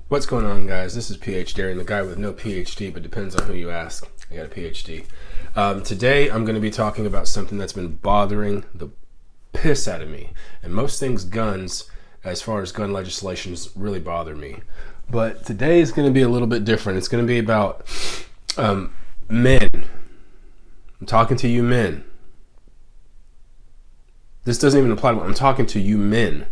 What's going on, guys? This is PH Darren, the guy with no PhD, but depends on who you ask. I got a PhD. Today, I'm going to be talking about something that's been bothering the piss out of me. And most things guns, as far as gun legislations, really bother me. But today is going to be a little bit different. It's going to be about men. I'm talking to you men. This doesn't even apply to I'm talking to you men.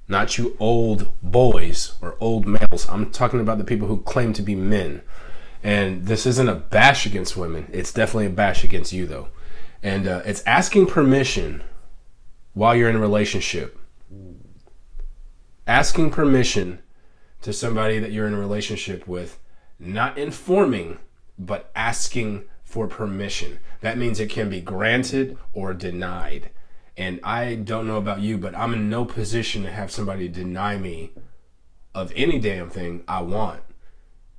Not you old boys or old males. I'm talking about the people who claim to be men. And this isn't a bash against women. It's definitely a bash against you, though. And it's asking permission while you're in a relationship. Asking permission to somebody that you're in a relationship with. Not informing, but asking for permission. That means it can be granted or denied. And I don't know about you, but I'm in no position to have somebody deny me of any damn thing I want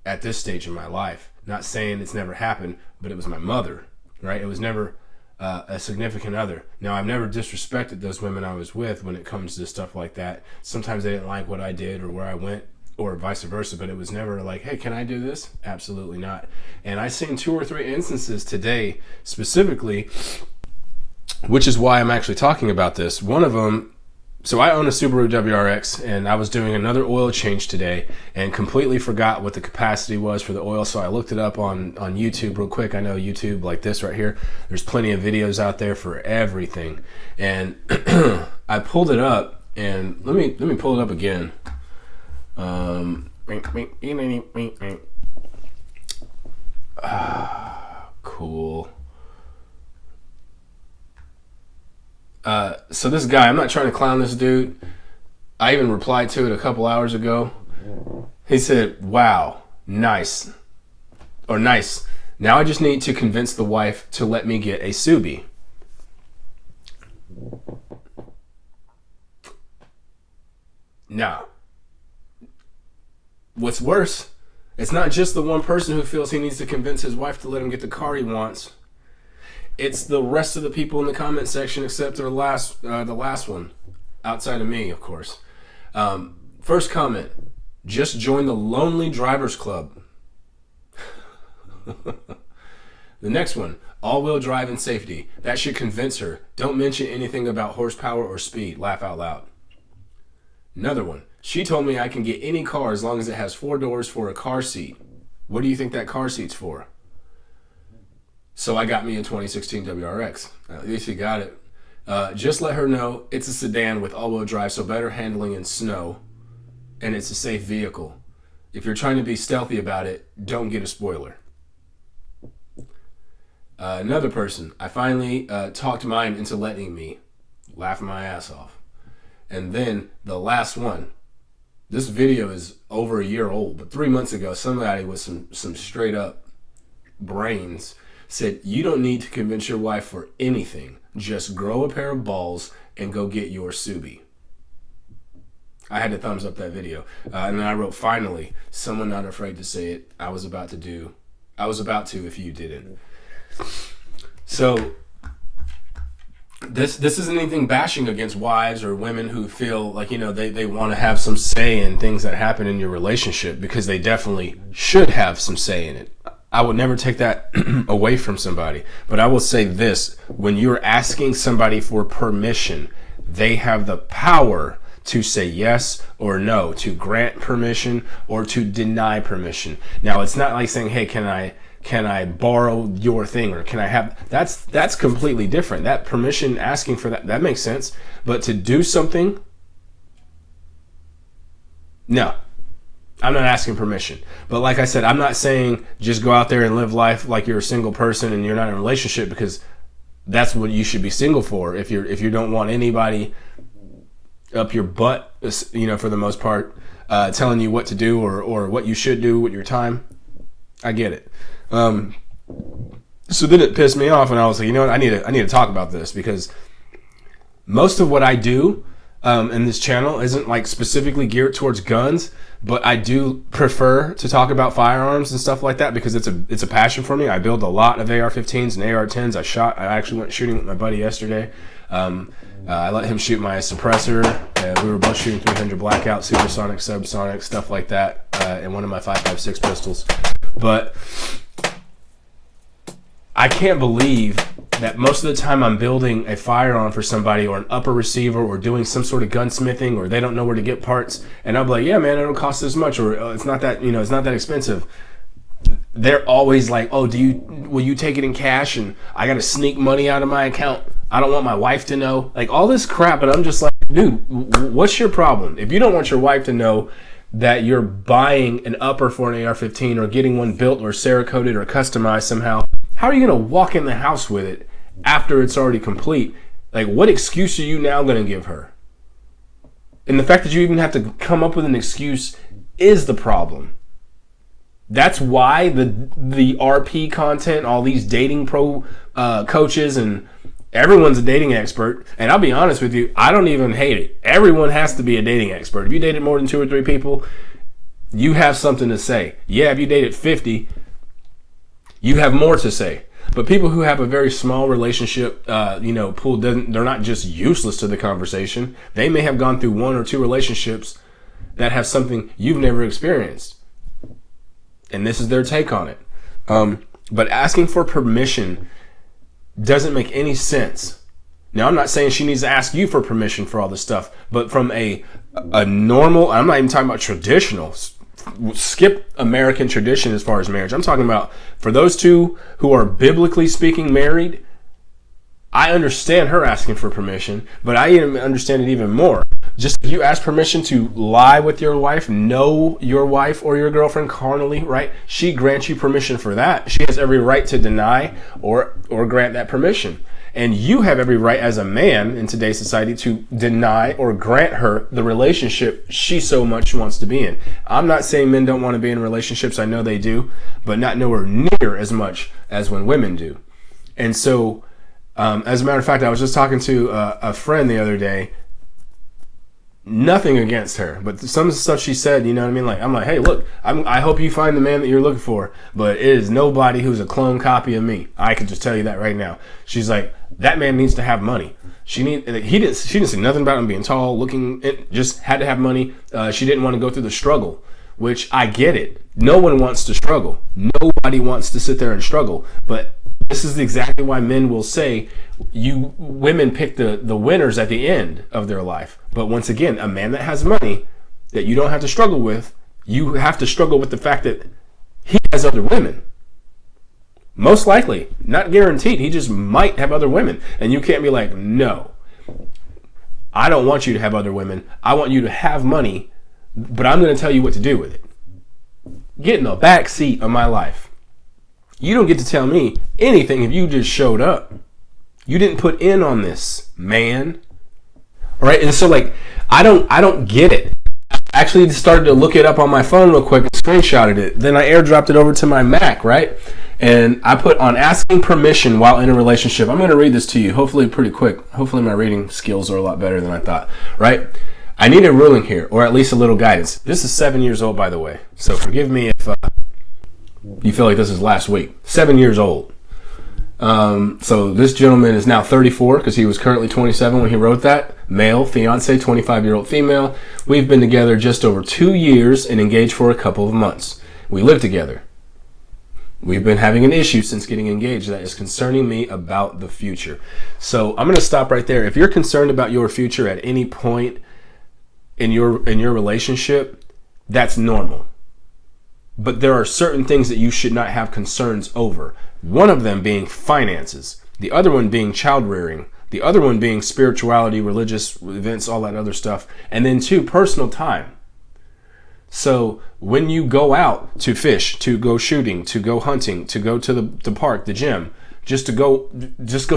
at this stage in my life. Not saying it's never happened, but it was my mother, right? It was never a significant other. Now, I've never disrespected those women I was with when it comes to stuff like that. Sometimes they didn't like what I did or where I went or vice versa, but it was never like, hey, can I do this? Absolutely not. And I've seen 2 or 3 instances today specifically, which is why I'm actually talking about this. One of them, so I own a Subaru WRX, and I was doing another oil change today and completely forgot what the capacity was for the oil, so I looked it up on YouTube real quick. I know YouTube, like this right here, there's plenty of videos out there for everything. And I pulled it up, and let me pull it up again. Cool. So this guy, I'm not trying to clown this dude. I even replied to it a couple hours ago. He said, wow, nice. Or nice. Now I just need to convince the wife to let me get a Subi. Now, what's worse, it's not just the one person who feels he needs to convince his wife to let him get the car he wants. It's the rest of the people in the comment section except the last one, outside of me, of course. First comment, just join the Lonely Drivers Club. The next one, all-wheel drive and safety. That should convince her. Don't mention anything about horsepower or speed. Laugh out loud. Another one, she told me I can get any car as long as it has 4 doors for a car seat. What do you think that car seat's for? So I got me a 2016 WRX. At least he got it. Just let her know it's a sedan with all-wheel drive, so better handling in snow, and it's a safe vehicle. If you're trying to be stealthy about it, don't get a spoiler. Another person, I finally talked mine into letting me. Laughing my ass off. And then the last one. This video is over a year old, but 3 months ago, somebody with some straight up brains said, you don't need to convince your wife for anything. Just grow a pair of balls and go get your Subi. I had to thumbs up that video. And then I wrote, finally, someone not afraid to say it. I was about to if you didn't. So this isn't anything bashing against wives or women who feel like, they want to have some say in things that happen in your relationship, because they definitely should have some say in it. I would never take that away from somebody. But I will say this, when you're asking somebody for permission, they have the power to say yes or no, to grant permission or to deny permission. Now, it's not like saying, hey, can I borrow your thing, or can I have, that's completely different. That permission, asking for that makes sense. But to do something, no. I'm not asking permission. But like I said, I'm not saying just go out there and live life like you're a single person and you're not in a relationship, because that's what you should be single for. If you don't want anybody up your butt, for the most part, telling you what to do or what you should do with your time, I get it. So then it pissed me off, and I was like, you know what, I need to talk about this, because most of what I do in this channel isn't like specifically geared towards guns, but I do prefer to talk about firearms and stuff like that, because it's a passion for me. I build a lot of AR-15s and AR-10s. I actually went shooting with my buddy yesterday. I let him shoot my suppressor. We were both shooting 300 blackout, supersonic, subsonic, stuff like that, in one of my 5.56 pistols. But I can't believe that most of the time I'm building a firearm for somebody or an upper receiver or doing some sort of gunsmithing, or they don't know where to get parts, and I'm like, yeah, man, it'll cost this much, or it's not that, it's not that expensive. They're always like, oh, will you take it in cash? And I got to sneak money out of my account. I don't want my wife to know. Like, all this crap. And I'm just like, dude, what's your problem? If you don't want your wife to know that you're buying an upper for an AR-15 or getting one built or Cerakoted or customized somehow, how are you going to walk in the house with it after it's already complete? Like, what excuse are you now going to give her? And the fact that you even have to come up with an excuse is the problem. That's why the RP content, all these dating pro coaches, and everyone's a dating expert. And I'll be honest with you, I don't even hate it. Everyone has to be a dating expert. If you dated more than 2 or 3 people, you have something to say. Yeah, if you dated 50, you have more to say. But people who have a very small relationship, pool, they're not just useless to the conversation. They may have gone through 1 or 2 relationships that have something you've never experienced. And this is their take on it. But asking for permission doesn't make any sense. Now, I'm not saying she needs to ask you for permission for all this stuff, but from a normal, I'm not even talking about traditional, skip American tradition as far as marriage. I'm talking about for those two who are biblically speaking married. I understand her asking for permission, but I even understand it even more. Just if you ask permission to lie with your wife, know your wife or your girlfriend carnally, right? She grants you permission for that. She has every right to deny or grant that permission. And you have every right as a man in today's society to deny or grant her the relationship she so much wants to be in. I'm not saying men don't want to be in relationships. I know they do, but not nowhere near as much as when women do. And so, as a matter of fact, I was just talking to a friend the other day. Nothing against her, but some of the stuff she said, you know what I mean? Like, I'm like, hey, look, I hope you find the man that you're looking for, but it is nobody who's a clone copy of me. I can just tell you that right now. She's like, that man needs to have money. She didn't say nothing about him being tall, looking. It just had to have money. She didn't want to go through the struggle, which I get it. No one wants to struggle. Nobody wants to sit there and struggle, but this is exactly why men will say women pick the winners at the end of their life. But once again, a man that has money that you don't have to struggle with, you have to struggle with the fact that he has other women. Most likely, not guaranteed. He just might have other women. And you can't be like, no, I don't want you to have other women. I want you to have money, but I'm going to tell you what to do with it. Get in the back seat of my life. You don't get to tell me anything if you just showed up. You didn't put in on this, man. All right, and so like, I don't get it. I actually started to look it up on my phone real quick and screenshotted it. Then I airdropped it over to my Mac, right? And I put on asking permission while in a relationship. I'm going to read this to you, hopefully pretty quick. Hopefully my reading skills are a lot better than I thought, right? I need a ruling here, or at least a little guidance. This is 7 years old, by the way. So forgive me if you feel like this is last week. 7 years old. So this gentleman is now 34 because he was currently 27 when he wrote that. Male, fiance, 25-year-old female. We've been together just over 2 years and engaged for a couple of months. We live together. We've been having an issue since getting engaged that is concerning me about the future. So I'm going to stop right there. If you're concerned about your future at any point in your relationship, that's normal. But there are certain things that you should not have concerns over. One of them being finances. The other one being child rearing. The other one being spirituality, religious events, all that other stuff. And then 2, personal time. So when you go out to fish, to go shooting, to go hunting, to go to the park, the gym, just go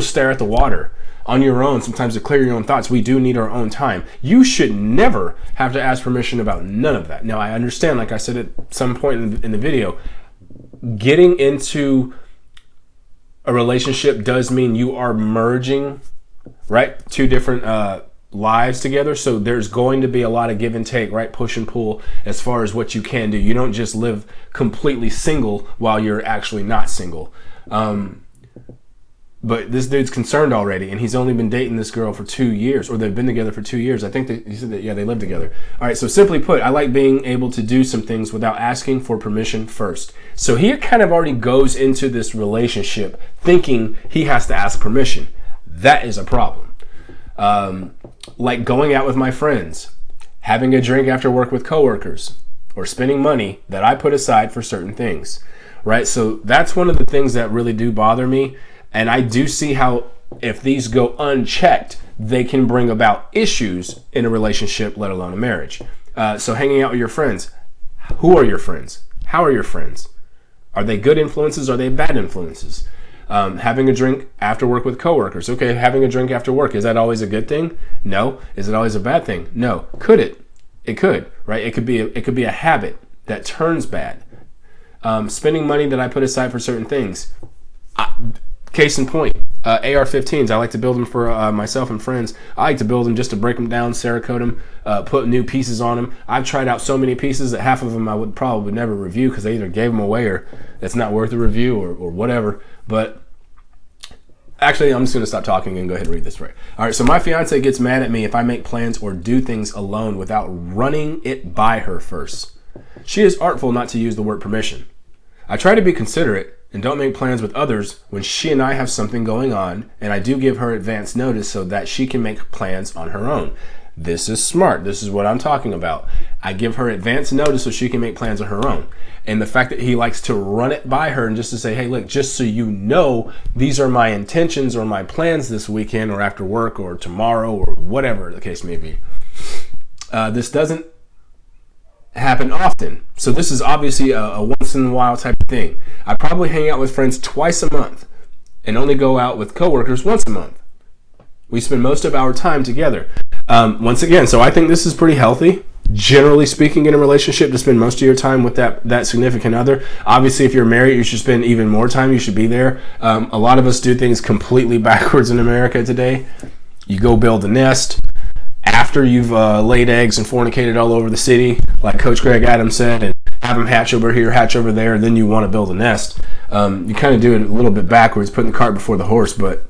stare at the water on your own, sometimes to clear your own thoughts, we do need our own time. You should never have to ask permission about none of that. Now, I understand, like I said at some point in the video, getting into a relationship does mean you are merging, right? 2 different lives together. So there's going to be a lot of give and take, right? Push and pull as far as what you can do. You don't just live completely single while you're actually not single. But this dude's concerned already, and he's only been dating this girl for 2 years, or they've been together for 2 years. I think he said that, yeah, they live together. All right, so simply put, I like being able to do some things without asking for permission first. So he kind of already goes into this relationship thinking he has to ask permission. That is a problem. Like going out with my friends, having a drink after work with coworkers, or spending money that I put aside for certain things, right? So that's one of the things that really do bother me. And I do see how if these go unchecked, they can bring about issues in a relationship, let alone a marriage. So hanging out with your friends. Who are your friends? How are your friends? Are they good influences? Are they bad influences? Having a drink after work with coworkers. Okay, having a drink after work, is that always a good thing? No. Is it always a bad thing? No. Could it? It could, right? It could be a habit that turns bad. Spending money that I put aside for certain things. Case in point, AR-15s. I like to build them for myself and friends. I like to build them just to break them down, Cerakote them, put new pieces on them. I've tried out so many pieces that half of them I would probably never review because they either gave them away or it's not worth a review or whatever. But actually, I'm just going to stop talking and go ahead and read this right. All right, so my fiance gets mad at me if I make plans or do things alone without running it by her first. She is artful not to use the word permission. I try to be considerate and don't make plans with others when she and I have something going on, and I do give her advance notice so that she can make plans on her own. This is smart. This is what I'm talking about. I give her advance notice so she can make plans on her own. And the fact that he likes to run it by her and just to say, hey, look, just so you know, these are my intentions or my plans this weekend or after work or tomorrow or whatever the case may be. This doesn't happen often. So this is obviously a once in a while type of thing. I probably hang out with friends twice a month and only go out with coworkers once a month. We spend most of our time together. Once again, so I think this is pretty healthy, generally speaking, in a relationship, to spend most of your time with that significant other. Obviously, if you're married, you should spend even more time. You should be there. A lot of us do things completely backwards in America today. You go build a nest after you've laid eggs and fornicated all over the city, like Coach Greg Adams said, and have them hatch over here, hatch over there, and then you want to build a nest. You kind of do it a little bit backwards, putting the cart before the horse, but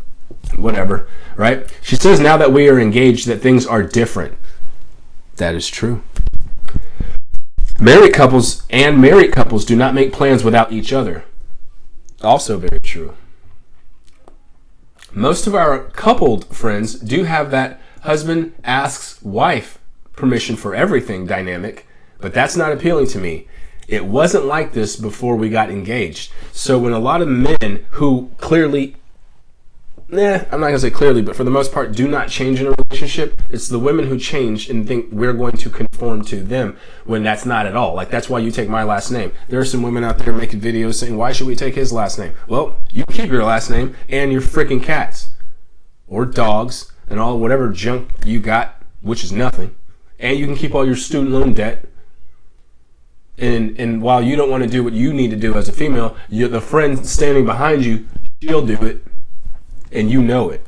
whatever, right? She says now that we are engaged that things are different. That is true. Married couples do not make plans without each other. Also very true. Most of our coupled friends do have that husband asks wife permission for everything dynamic, but that's not appealing to me. It wasn't like this before we got engaged. So when a lot of men who clearly, I'm not going to say clearly, but for the most part do not change in a relationship, it's the women who change and think we're going to conform to them when that's not at all. Like, that's why you take my last name. There are some women out there making videos saying, why should we take his last name? Well, you keep your last name and your freaking cats or dogs and all whatever junk you got, which is nothing. And you can keep all your student loan debt. And while you don't want to do what you need to do as a female, the friend standing behind you, she'll do it. And you know it.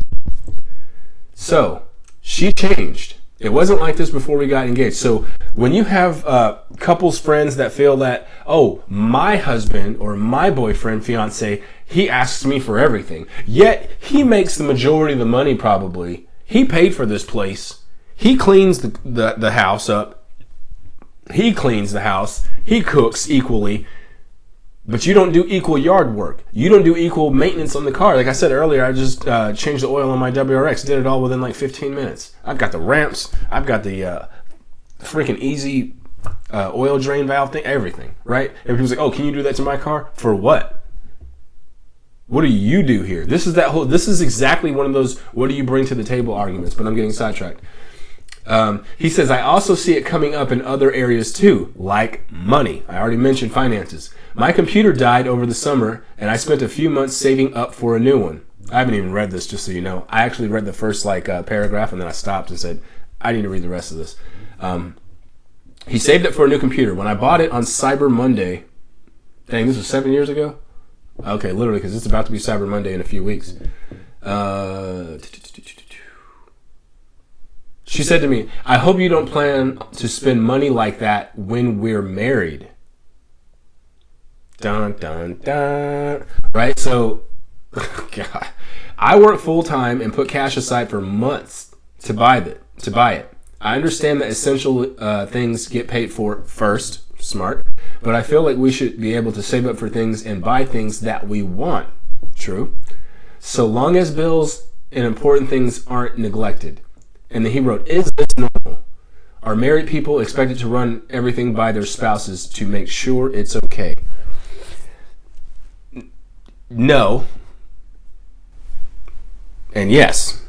So she changed. It wasn't like this before we got engaged. So when you have couples friends that feel that, oh, my husband or my boyfriend, fiance, he asks me for everything, yet he makes the majority of the money probably. He paid for this place. He cleans the house up. He cleans the house. He cooks equally. But you don't do equal yard work. You don't do equal maintenance on the car. Like I said earlier, I just changed the oil on my WRX. Did it all within like 15 minutes. I've got the ramps. I've got the freaking easy oil drain valve thing. Everything, right? And people's like, oh, can you do that to my car? For what? What do you do here? This is exactly one of those what do you bring to the table arguments, but I'm getting sidetracked. He says, I also see it coming up in other areas too, like money. I already mentioned finances. My computer died over the summer, and I spent a few months saving up for a new one. I haven't even read this, just so you know. I actually read the first paragraph, and then I stopped and said, I need to read the rest of this. He saved it for a new computer. When I bought it on Cyber Monday, dang, this was 7 years ago? Okay, literally, because it's about to be Cyber Monday in a few weeks. She said to me, I hope you don't plan to spend money like that when we're married. Dun, dun, dun. Right? So, God, I work full time and put cash aside for months to buy it. I understand that essential things get paid for first. Smart. But I feel like we should be able to save up for things and buy things that we want. True. So long as bills and important things aren't neglected. And then he wrote, is this normal? Are married people expected to run everything by their spouses to make sure it's okay? No. And yes.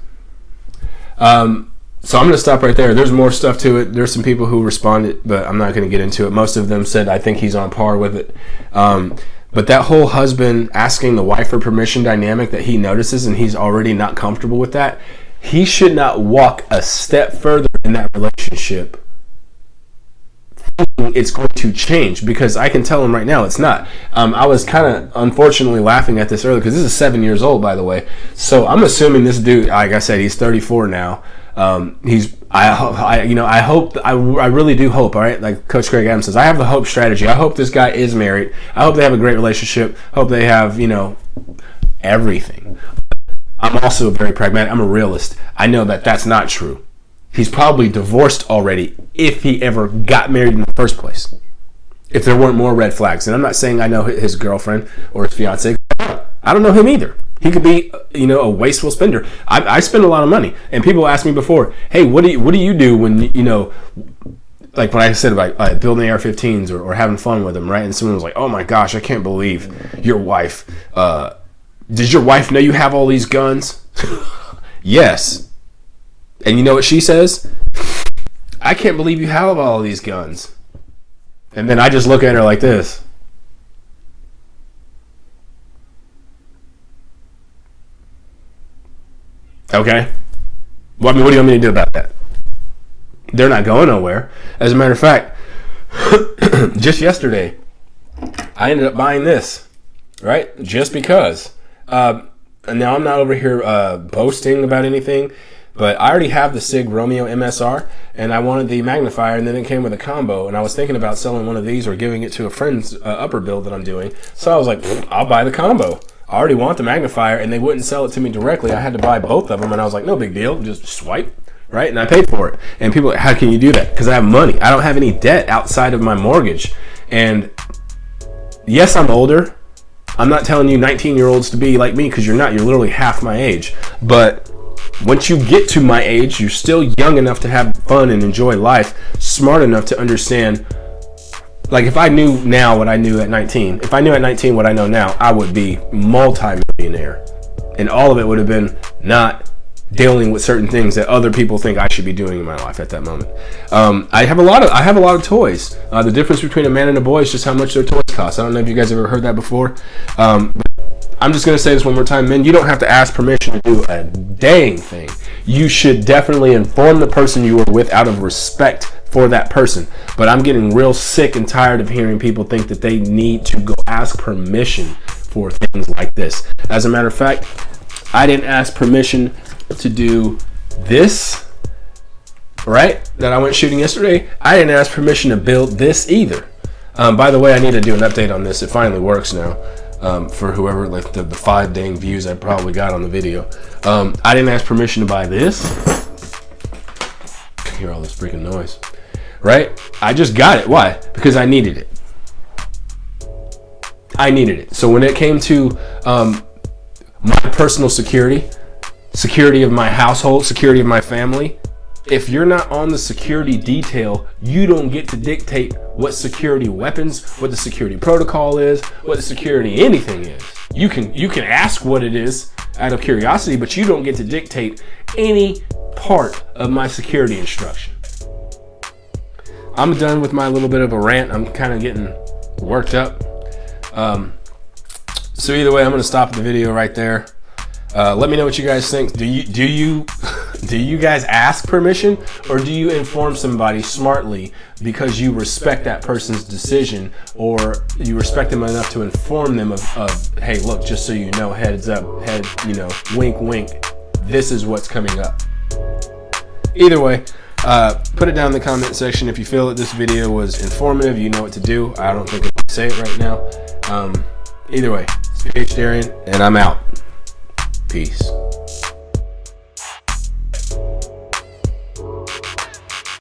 So I'm going to stop right there. There's more stuff to it. There's some people who responded, but I'm not going to get into it. Most of them said, I think he's on par with it. But that whole husband asking the wife for permission dynamic that he notices and he's already not comfortable with that, he should not walk a step further in that relationship thinking it's going to change, because I can tell him right now it's not. I was kind of unfortunately laughing at this earlier because this is 7 years old, by the way. So I'm assuming this dude, like I said, he's 34 now. I really do hope, all right, like Coach Greg Adams says, I have the hope strategy. I hope this guy is married. I hope they have a great relationship. Hope they have, everything. I'm also very pragmatic. I'm a realist. I know that that's not true. He's probably divorced already if he ever got married in the first place, if there weren't more red flags. And I'm not saying I know his girlfriend or his fiance. I don't know him either. He could be, a wasteful spender. I spend a lot of money, and people ask me before, hey, what do you do when, like when I said about building AR-15s or having fun with them, right? And someone was like, oh my gosh, I can't believe your wife. Does your wife know you have all these guns? Yes. And you know what she says? I can't believe you have all of these guns. And then I just look at her like this. Okay. Well, what do you want me to do about that? They're not going nowhere. As a matter of fact, just yesterday, I ended up buying this, right? Just because. And now I'm not over here boasting about anything, but I already have the SIG Romeo MSR, and I wanted the magnifier, and then it came with a combo, and I was thinking about selling one of these or giving it to a friend's upper build that I'm doing. So I was like, I'll buy the combo. I already want the magnifier, and they wouldn't sell it to me directly. I had to buy both of them, and I was like, no big deal. Just swipe, right? And I paid for it. And people are like, how can you do that? Because I have money. I don't have any debt outside of my mortgage. And yes, I'm older. I'm not telling you 19-year-olds to be like me, because you're not. You're literally half my age. But once you get to my age, you're still young enough to have fun and enjoy life, smart enough to understand. Like, if I knew now what I knew at 19, if I knew at 19 what I know now, I would be multi-millionaire. And all of it would have been not dealing with certain things that other people think I should be doing in my life at that moment. I have a lot of toys. The difference between a man and a boy is just how much their toys cost. I don't know if you guys ever heard that before. But I'm just going to say this one more time, men. You don't have to ask permission to do a dang thing. You should definitely inform the person you are with out of respect for that person. But I'm getting real sick and tired of hearing people think that they need to go ask permission for things like this. As a matter of fact, I didn't ask permission to do this, right? That I went shooting yesterday. I didn't ask permission to build this either. By the way, I need to do an update on this. It finally works now. For whoever, like the 5 dang views I probably got on the video. I didn't ask permission to buy this. I can hear all this freaking noise. Right? I just got it. Why? Because I needed it. So when it came to my personal security of my household, security of my family, if you're not on the security detail, you don't get to dictate what security weapons, what the security protocol is, what the security anything is. You can ask what it is out of curiosity, but you don't get to dictate any part of my security instruction. I'm done with my little bit of a rant. I'm kind of getting worked up. So either way, I'm going to stop the video right there. Let me know what you guys think. Do you guys ask permission, or do you inform somebody smartly because you respect that person's decision, or you respect them enough to inform them of hey, look, just so you know, heads up, wink, wink, this is what's coming up. Either way, put it down in the comment section if you feel that this video was informative. You know what to do. I don't think I can say it right now. Either way, it's PH Darian, and I'm out. Peace.